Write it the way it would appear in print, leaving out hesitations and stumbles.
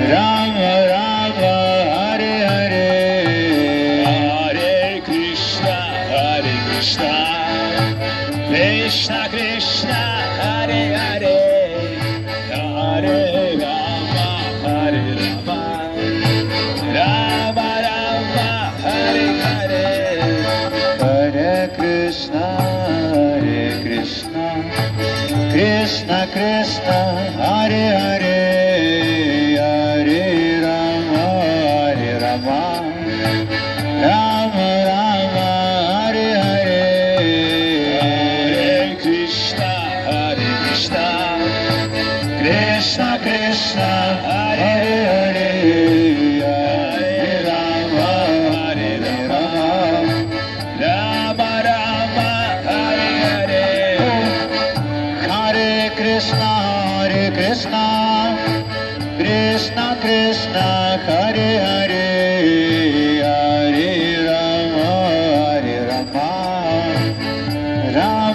Rama Rama, Hare Hare, Hare Krishna, Krishna Krishna, Hare Hare, Hare Rama, Rama Rama, Hare Hare, Hare Krishna, Krishna Krishna, Hare Hare, Hare Rama, Rama Rama, Hare Hare, Hare Krishna, Krishna Krishna, Hare Hare, Hare Rama, Rama Rama, Hare Hare, Hare Krishna, Krishna Krishna, Hare Hare, Hare Rama, Rama